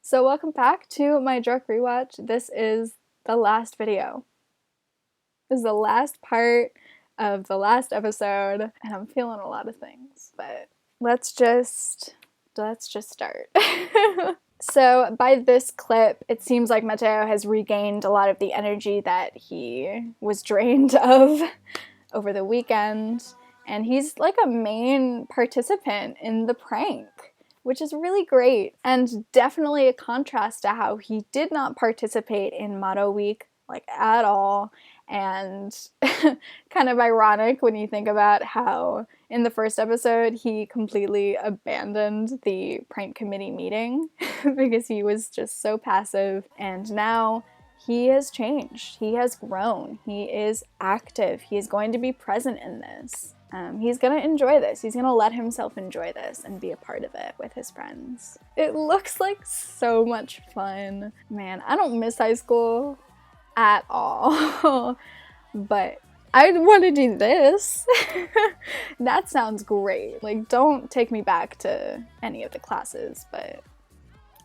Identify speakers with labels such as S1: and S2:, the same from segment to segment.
S1: So welcome back to my druck rewatch. This is the last video. This is the last part of the last episode, and I'm feeling a lot of things, but let's just start. So by this clip, it seems like Mateo has regained a lot of the energy that he was drained of over the weekend, and he's like a main participant in the prank, which is really great, and definitely a contrast to how he did not participate in Motto Week, like, at all, and kind of ironic when you think about how in the first episode he completely abandoned the prank committee meeting because he was just so passive, and now he has changed. He has grown. He is active. He is going to be present in this. He's gonna enjoy this. He's gonna let himself enjoy this and be a part of it with his friends. It looks like so much fun. Man, I don't miss high school at all, but I want to do this. That sounds great. Like, don't take me back to any of the classes, but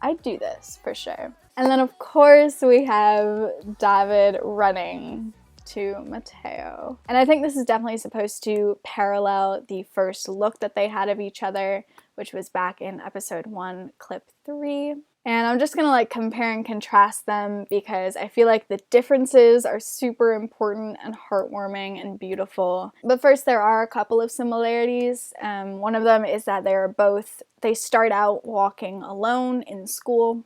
S1: I'd do this for sure. And then of course we have David running to Mateo. And I think this is definitely supposed to parallel the first look that they had of each other, which was back in episode 1, clip 3. And I'm just gonna like compare and contrast them because I feel like the differences are super important and heartwarming and beautiful. But first, there are a couple of similarities. One of them is that they start out walking alone in school.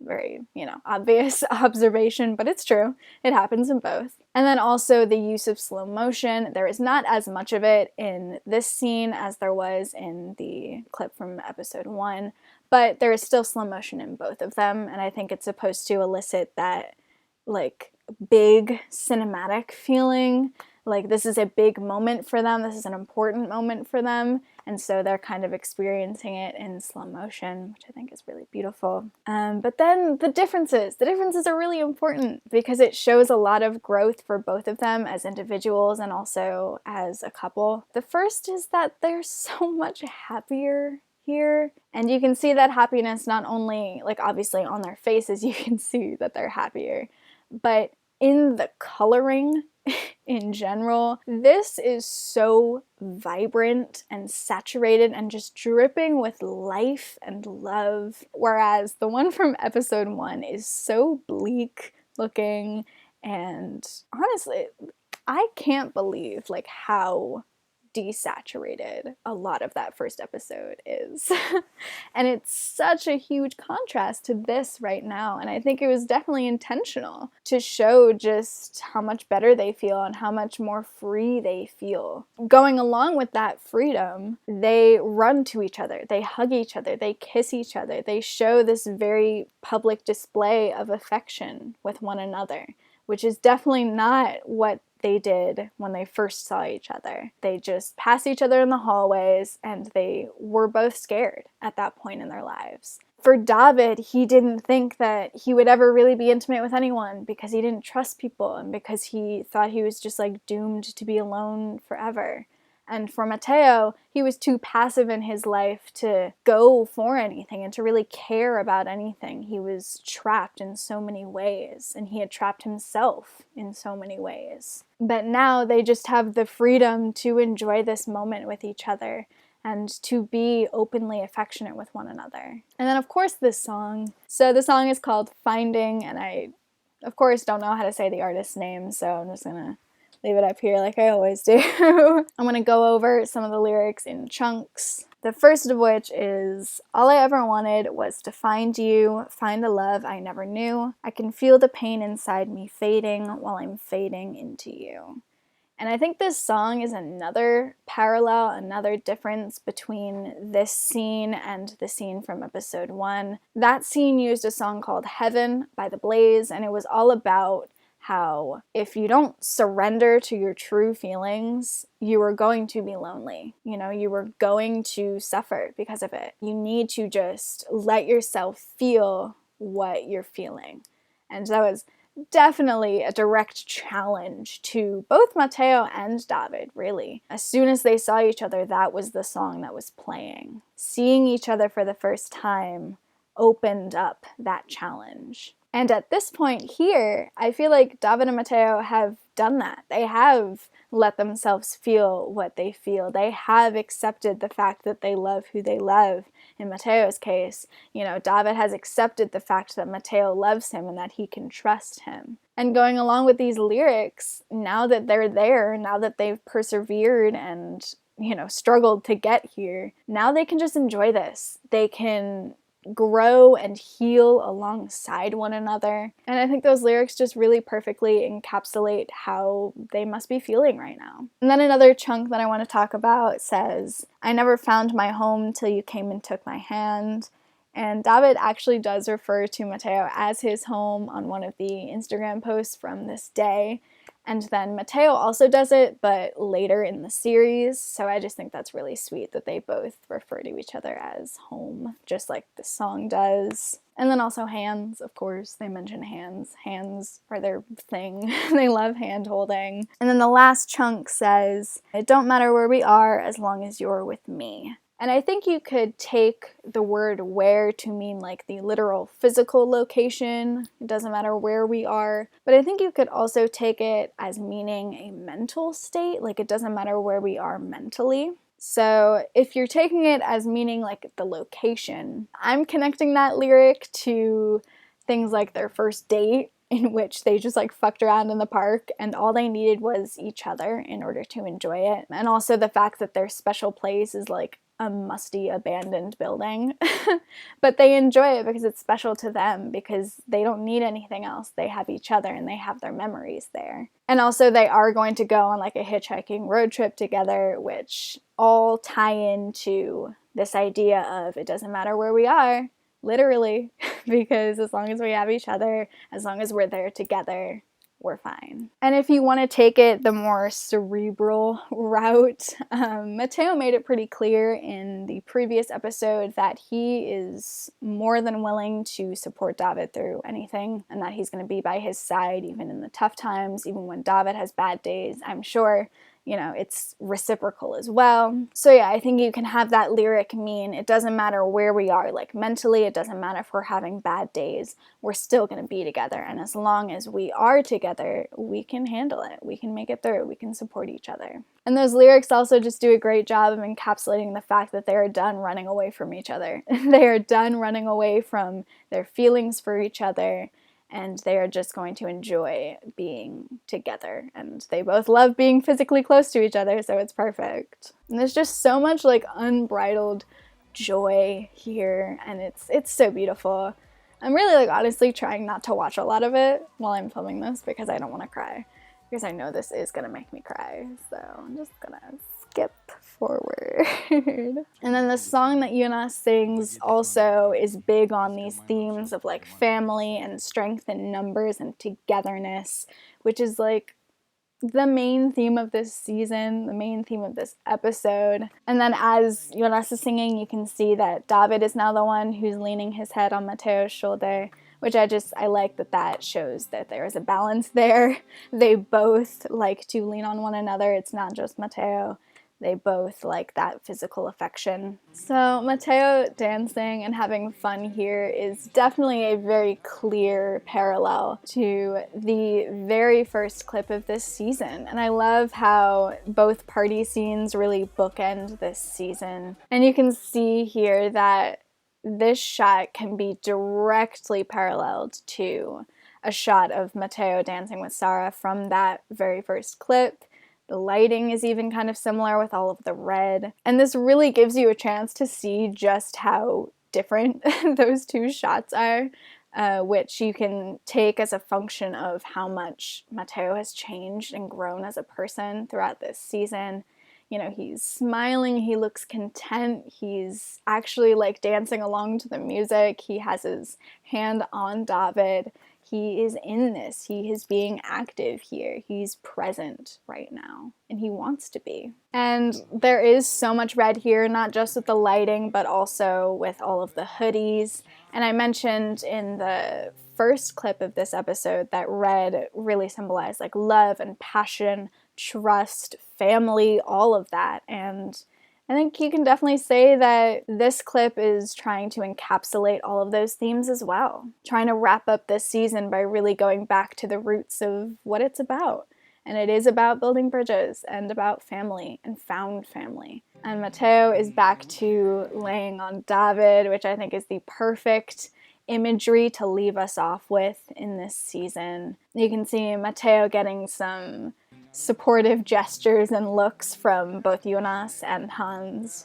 S1: Very, obvious observation, but it's true. It happens in both. And then also the use of slow motion. There is not as much of it in this scene as there was in the clip from episode 1, but there is still slow motion in both of them, and I think it's supposed to elicit that, like, big cinematic feeling. Like, this is a big moment for them, this is an important moment for them, and so they're kind of experiencing it in slow motion, which I think is really beautiful. But then the differences are really important because it shows a lot of growth for both of them as individuals and also as a couple. The first is that they're so much happier here, and you can see that happiness not only, like, obviously on their faces, you can see that they're happier, but in the coloring in general. This is so vibrant and saturated and just dripping with life and love, whereas the one from episode 1 is so bleak looking, and honestly, I can't believe like how desaturated a lot of that first episode is. And it's such a huge contrast to this right now, and I think it was definitely intentional to show just how much better they feel and how much more free they feel. Going along with that freedom, they run to each other, they hug each other, they kiss each other, they show this very public display of affection with one another, which is definitely not what they did when they first saw each other. They just passed each other in the hallways, and they were both scared at that point in their lives. For David, he didn't think that he would ever really be intimate with anyone because he didn't trust people and because he thought he was just like doomed to be alone forever. And for Mateo, he was too passive in his life to go for anything and to really care about anything. He was trapped in so many ways, and he had trapped himself in so many ways. But now they just have the freedom to enjoy this moment with each other and to be openly affectionate with one another. And then, of course, this song. So the song is called Finding, and I, of course, don't know how to say the artist's name, so I'm just gonna leave it up here like I always do. I'm gonna go over some of the lyrics in chunks. The first of which is, all I ever wanted was to find you, find a love I never knew. I can feel the pain inside me fading while I'm fading into you. And I think this song is another parallel, another difference between this scene and the scene from episode 1. That scene used a song called Heaven by The Blaze, and it was all about how if you don't surrender to your true feelings, you are going to be lonely. You are going to suffer because of it. You need to just let yourself feel what you're feeling. And that was definitely a direct challenge to both Mateo and David, really. As soon as they saw each other, that was the song that was playing. Seeing each other for the first time opened up that challenge. And at this point here, I feel like David and Mateo have done that. They have let themselves feel what they feel. They have accepted the fact that they love who they love. In Mateo's case, David has accepted the fact that Mateo loves him and that he can trust him. And going along with these lyrics, now that they're there, now that they've persevered and, struggled to get here, now they can just enjoy this. They can grow and heal alongside one another. And I think those lyrics just really perfectly encapsulate how they must be feeling right now. And then another chunk that I want to talk about says, I never found my home till you came and took my hand. And David actually does refer to Mateo as his home on one of the Instagram posts from this day. And then Mateo also does it, but later in the series. So I just think that's really sweet that they both refer to each other as home, just like the song does. And then also hands, of course. They mention hands. Hands are their thing. They love hand holding. And then the last chunk says, it don't matter where we are as long as you're with me. And I think you could take the word where to mean like the literal physical location. It doesn't matter where we are. But I think you could also take it as meaning a mental state. Like it doesn't matter where we are mentally. So if you're taking it as meaning like the location, I'm connecting that lyric to things like their first date, in which they just like fucked around in the park and all they needed was each other in order to enjoy it. And also the fact that their special place is like a musty abandoned building but they enjoy it because it's special to them, because they don't need anything else. They have each other and they have their memories there. And also they are going to go on like a hitchhiking road trip together, which all tie into this idea of it doesn't matter where we are, literally, because as long as we have each other, as long as we're there together, we're fine. And if you want to take it the more cerebral route, Mateo made it pretty clear in the previous episode that he is more than willing to support David through anything, and that he's going to be by his side even in the tough times, even when David has bad days. I'm sure it's reciprocal as well. So yeah, I think you can have that lyric mean it doesn't matter where we are, like mentally, it doesn't matter if we're having bad days, we're still going to be together. And as long as we are together, we can handle it. We can make it through. We can support each other. And those lyrics also just do a great job of encapsulating the fact that they are done running away from each other. They are done running away from their feelings for each other. And they are just going to enjoy being together. And they both love being physically close to each other, so it's perfect. And there's just so much like unbridled joy here, and it's so beautiful. I'm really like honestly trying not to watch a lot of it while I'm filming this because I don't want to cry. Because I know this is gonna make me cry, so I'm just gonna skip forward. And then the song that Yuna sings also is big on these themes of like family and strength in numbers and togetherness, which is like the main theme of this season, the main theme of this episode. And then as Jonas is singing, you can see that David is now the one who's leaning his head on Mateo's shoulder, which I like that shows that there is a balance there. They both like to lean on one another. It's not just Mateo. They both like that physical affection. So Mateo dancing and having fun here is definitely a very clear parallel to the very first clip of this season. And I love how both party scenes really bookend this season. And you can see here that this shot can be directly paralleled to a shot of Mateo dancing with Sarah from that very first clip. The lighting is even kind of similar with all of the red. And this really gives you a chance to see just how different those two shots are, which you can take as a function of how much Mateo has changed and grown as a person throughout this season. He's smiling, he looks content, he's actually like dancing along to the music, he has his hand on David. He is in this. He is being active here. He's present right now, and he wants to be. And there is so much red here, not just with the lighting, but also with all of the hoodies. And I mentioned in the first clip of this episode that red really symbolized like love and passion, trust, family, all of that. And I think you can definitely say that this clip is trying to encapsulate all of those themes as well. Trying to wrap up this season by really going back to the roots of what it's about. And it is about building bridges and about family and found family. And Matteo is back to laying on David, which I think is the perfect imagery to leave us off with in this season. You can see Matteo getting some supportive gestures and looks from both Jonas and Hans,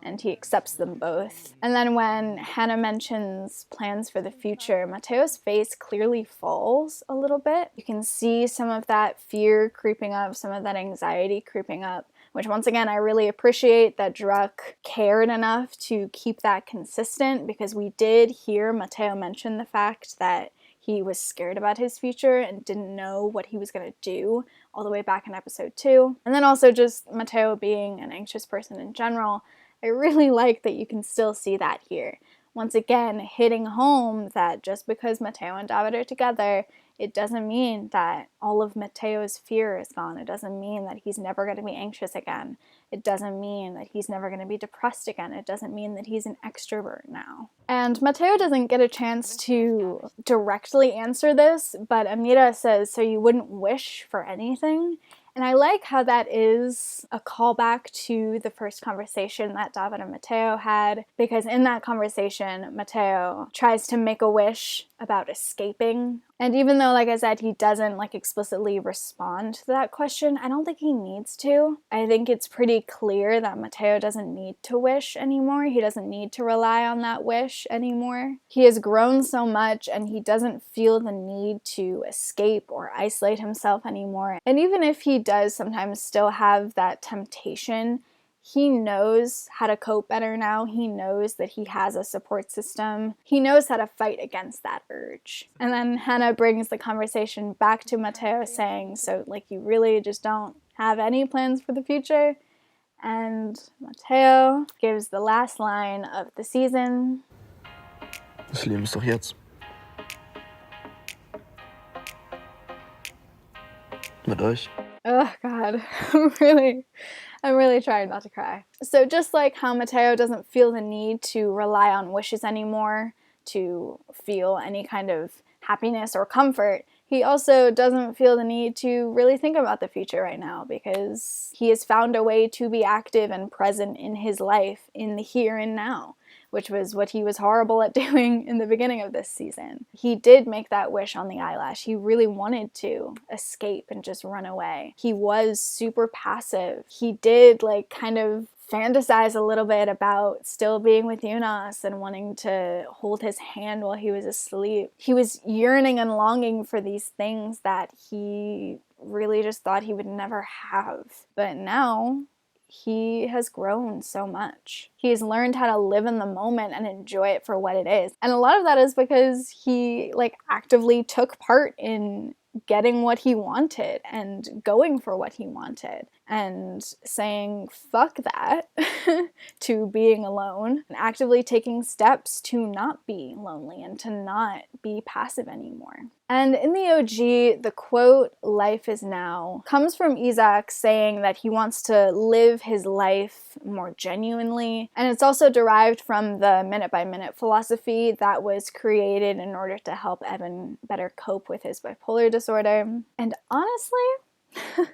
S1: and he accepts them both. And then when Hannah mentions plans for the future, Matteo's face clearly falls a little bit. You can see some of that fear creeping up, some of that anxiety creeping up, which once again, I really appreciate that Druck cared enough to keep that consistent, because we did hear Matteo mention the fact that he was scared about his future and didn't know what he was going to do all the way back in episode 2. And then also just Matteo being an anxious person in general, I really like that you can still see that here. Once again, hitting home that just because Matteo and David are together, it doesn't mean that all of Matteo's fear is gone. It doesn't mean that he's never going to be anxious again. It doesn't mean that he's never going to be depressed again. It doesn't mean that he's an extrovert now. And Matteo doesn't get a chance to directly answer this, but Amira says, so you wouldn't wish for anything? And I like how that is a callback to the first conversation that David and Matteo had, because in that conversation, Matteo tries to make a wish about escaping. And even though, like I said, he doesn't explicitly respond to that question, I don't think he needs to. I think it's pretty clear that Matteo doesn't need to wish anymore. He doesn't need to rely on that wish anymore. He has grown so much and he doesn't feel the need to escape or isolate himself anymore. And even if he does sometimes still have that temptation, he knows how to cope better now. He knows that he has a support system. He knows how to fight against that urge. And then Hannah brings the conversation back to Matteo saying, so you really just don't have any plans for the future? And Matteo gives the last line of the season.
S2: Das Leben ist doch jetzt. Mit euch.
S1: Oh God, I'm really trying not to cry. So just like how Matteo doesn't feel the need to rely on wishes anymore to feel any kind of happiness or comfort, he also doesn't feel the need to really think about the future right now, because he has found a way to be active and present in his life in the here and now, which was what he was horrible at doing in the beginning of this season. He did make that wish on the eyelash. He really wanted to escape and just run away. He was super passive. He did kind of fantasize a little bit about still being with Jonas and wanting to hold his hand while he was asleep. He was yearning and longing for these things that he really just thought he would never have. But now he has grown so much. He has learned how to live in the moment and enjoy it for what it is. And a lot of that is because he actively took part in getting what he wanted and going for what he wanted and saying fuck that to being alone and actively taking steps to not be lonely and to not be passive anymore. And in the OG, the quote, "Life is now," comes from Isaac saying that he wants to live his life more genuinely. And it's also derived from the minute-by-minute philosophy that was created in order to help Evan better cope with his bipolar disorder. And honestly,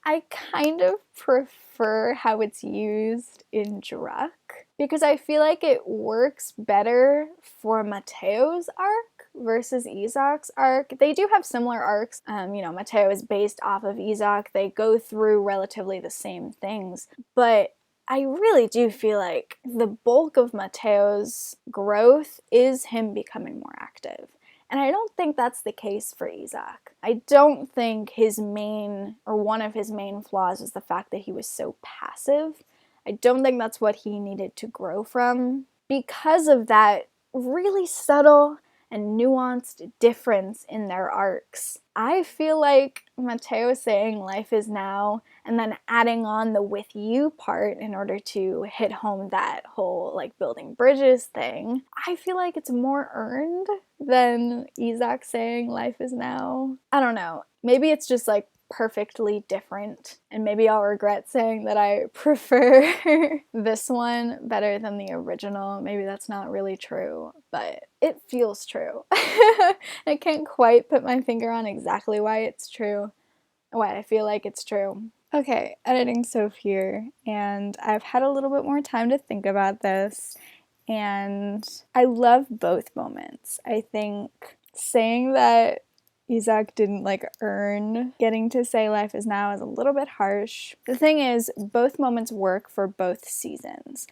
S1: I kind of prefer how it's used in Druck, because I feel like it works better for Matteo's arc versus Isaac's arc. They do have similar arcs. Matteo is based off of Isaac. They go through relatively the same things, but I really do feel like the bulk of Matteo's growth is him becoming more active. And I don't think that's the case for Isaac. I don't think one of his main flaws is the fact that he was so passive. I don't think that's what he needed to grow from. Because of that really subtle and nuanced difference in their arcs, I feel like Matteo saying life is now and then adding on the with you part in order to hit home that whole building bridges thing, I feel like it's more earned than Isaac saying life is now. I don't know. Maybe it's just perfectly different. And maybe I'll regret saying that I prefer this one better than the original. Maybe that's not really true, but it feels true. I can't quite put my finger on exactly why it's true, why I feel like it's true. Okay, editing Soph here, and I've had a little bit more time to think about this, and I love both moments. I think saying that Isaac didn't earn getting to say life is now is a little bit harsh. The thing is, both moments work for both seasons.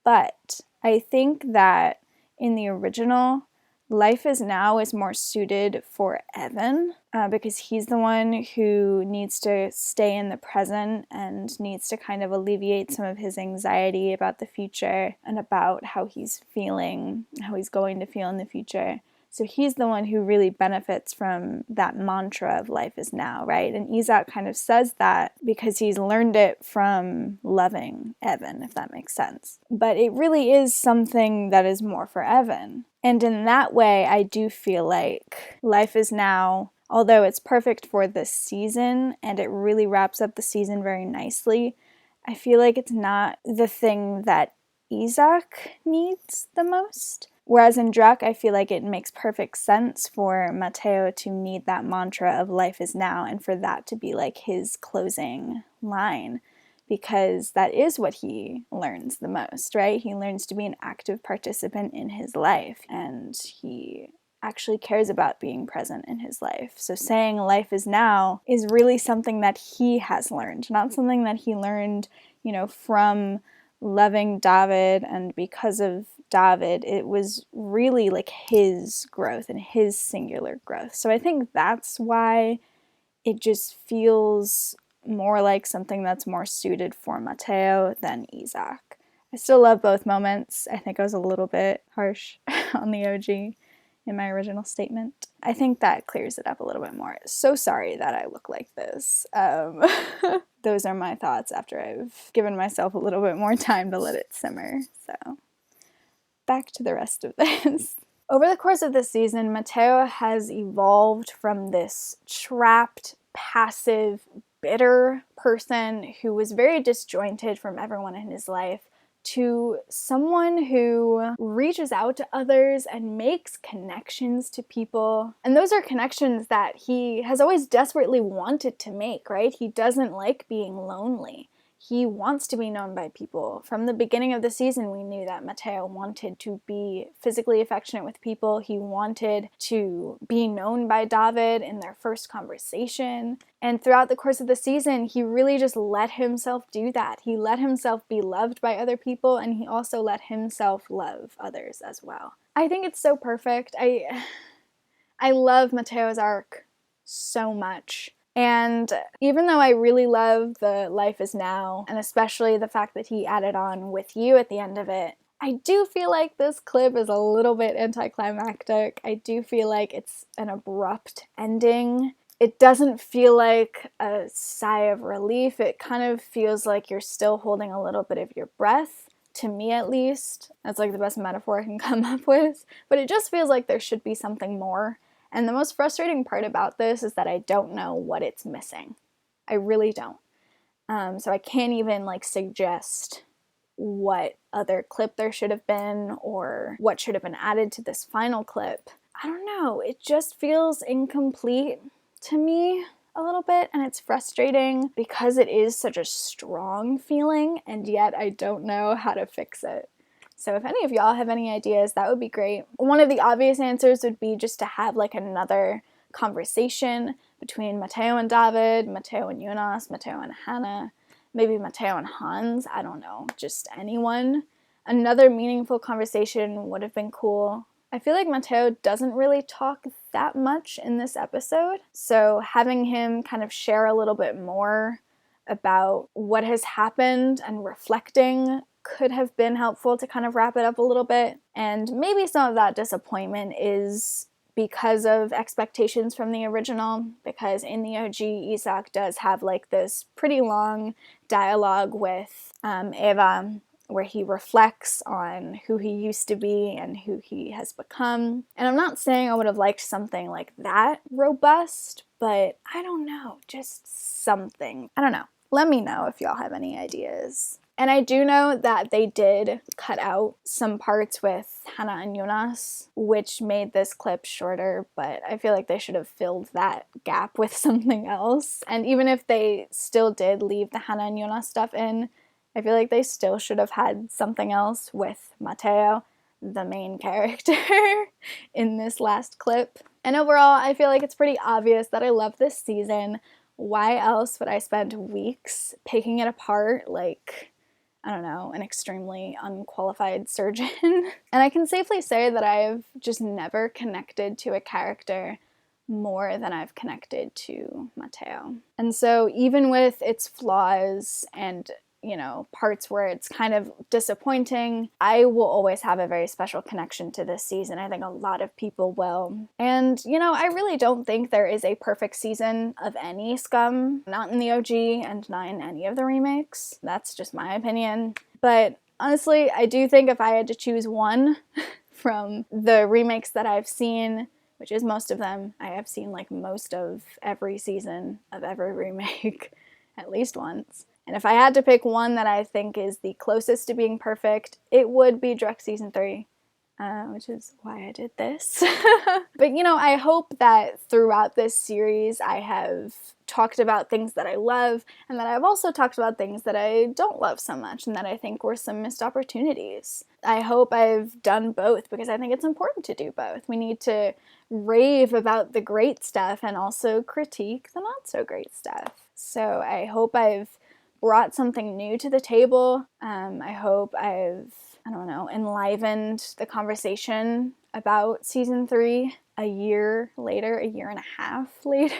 S1: But I think that in the original, life is now is more suited for Evan because he's the one who needs to stay in the present and needs to kind of alleviate some of his anxiety about the future and about how he's feeling, how he's going to feel in the future. So he's the one who really benefits from that mantra of life is now, right? And Isaac kind of says that because he's learned it from loving Evan, if that makes sense. But it really is something that is more for Evan. And in that way, I do feel like life is now, although it's perfect for this season and it really wraps up the season very nicely, I feel like it's not the thing that Isaac needs the most. Whereas in Druck, I feel like it makes perfect sense for Mateo to need that mantra of life is now and for that to be like his closing line, because that is what he learns the most, right? He learns to be an active participant in his life, and he actually cares about being present in his life. So saying life is now is really something that he has learned, not something that he learned, from loving David, and because of David, it was really like his growth and his singular growth. So I think that's why it just feels more like something that's more suited for Mateo than Isaac. I still love both moments. I think I was a little bit harsh on the OG in my original statement. I think that clears it up a little bit more. So sorry that I look like this. Those are my thoughts after I've given myself a little bit more time to let it simmer. So back to the rest of this. Over the course of this season, Mateo has evolved from this trapped, passive, bitter person who was very disjointed from everyone in his life to someone who reaches out to others and makes connections to people. And those are connections that he has always desperately wanted to make, right? He doesn't like being lonely. He wants to be known by people. From the beginning of the season, we knew that Mateo wanted to be physically affectionate with people. He wanted to be known by David in their first conversation. And throughout the course of the season, he really just let himself do that. He let himself be loved by other people, and he also let himself love others as well. I think it's so perfect. I love Mateo's arc so much. And even though I really love the life is now, and especially the fact that he added on with you at the end of it, I do feel like this clip is a little bit anticlimactic. I do feel like it's an abrupt ending. It doesn't feel like a sigh of relief. It kind of feels like you're still holding a little bit of your breath, to me at least. That's like the best metaphor I can come up with. But it just feels like there should be something more. And the most frustrating part about this is that I don't know what it's missing. I really don't. So I can't even suggest what other clip there should have been or what should have been added to this final clip. I don't know. It just feels incomplete to me a little bit, and it's frustrating because it is such a strong feeling, and yet I don't know how to fix it. So if any of y'all have any ideas, that would be great. One of the obvious answers would be just to have another conversation between Mateo and David, Mateo and Jonas, Mateo and Hannah, maybe Mateo and Hans, I don't know, just anyone. Another meaningful conversation would have been cool. I feel like Mateo doesn't really talk that much in this episode, so having him kind of share a little bit more about what has happened and reflecting could have been helpful to kind of wrap it up a little bit. And maybe some of that disappointment is because of expectations from the original, because in the OG, Isaac does have this pretty long dialogue with Eva where he reflects on who he used to be and who he has become. And I'm not saying I would have liked something like that robust, but I don't know, just something. I don't know. Let me know if y'all have any ideas. And I do know that they did cut out some parts with Hannah and Jonas, which made this clip shorter, but I feel like they should have filled that gap with something else. And even if they still did leave the Hannah and Jonas stuff in, I feel like they still should have had something else with Mateo, the main character, in this last clip. And overall, I feel like it's pretty obvious that I love this season. Why else would I spend weeks picking it apart like, I don't know, an extremely unqualified surgeon? And I can safely say that I've just never connected to a character more than I've connected to Mateo. And so even with its flaws and, you know, parts where it's kind of disappointing, I will always have a very special connection to this season. I think a lot of people will. And, you know, I really don't think there is a perfect season of any Scum, not in the OG and not in any of the remakes. That's just my opinion. But honestly, I do think if I had to choose one from the remakes that I've seen, which is most of them, I have seen like most of every season of every remake at least once. And if I had to pick one that I think is the closest to being perfect, it would be Druck Season 3, which is why I did this. But, you know, I hope that throughout this series I have talked about things that I love, and that I've also talked about things that I don't love so much and that I think were some missed opportunities. I hope I've done both, because I think it's important to do both. We need to rave about the great stuff and also critique the not so great stuff. So I hope I've brought something new to the table. I hope I've, I don't know, enlivened the conversation about Season 3 a year later, a year and a half later.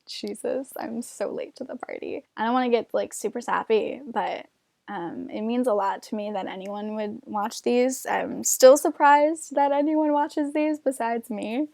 S1: Jesus, I'm so late to the party. I don't want to get like super sappy, but it means a lot to me that anyone would watch these. I'm still surprised that anyone watches these besides me.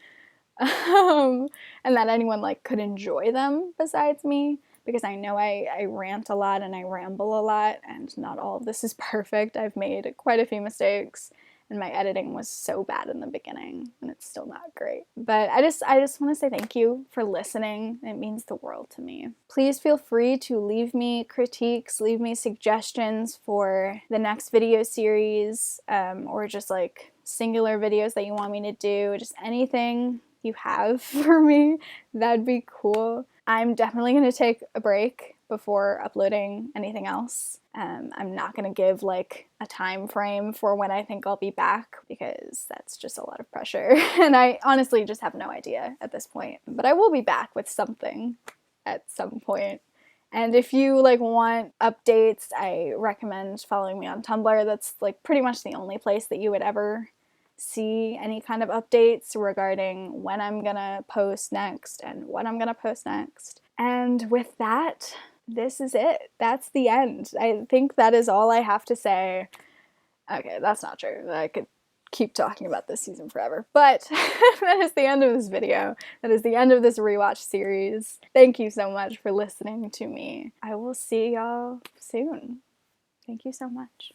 S1: And that anyone like could enjoy them besides me, because I know I rant a lot and I ramble a lot, and not all of this is perfect. I've made quite a few mistakes, and my editing was so bad in the beginning, and it's still not great. But I just want to say thank you for listening. It means the world to me. Please feel free to leave me critiques, leave me suggestions for the next video series, or just like singular videos that you want me to do, just anything you have for me, that'd be cool. I'm definitely going to take a break before uploading anything else. I'm not going to give like a time frame for when I think I'll be back, because that's just a lot of pressure and I honestly just have no idea at this point. But I will be back with something at some point. And if you like want updates, I recommend following me on Tumblr. That's like pretty much the only place that you would ever see any kind of updates regarding when I'm gonna post next and what I'm gonna post next. And with that, this is it. That's the end. I think that is all I have to say. Okay, that's not true. I could keep talking about this season forever, but that is the end of this video. That is the end of this rewatch series. Thank you so much for listening to me. I will see y'all soon. Thank you so much.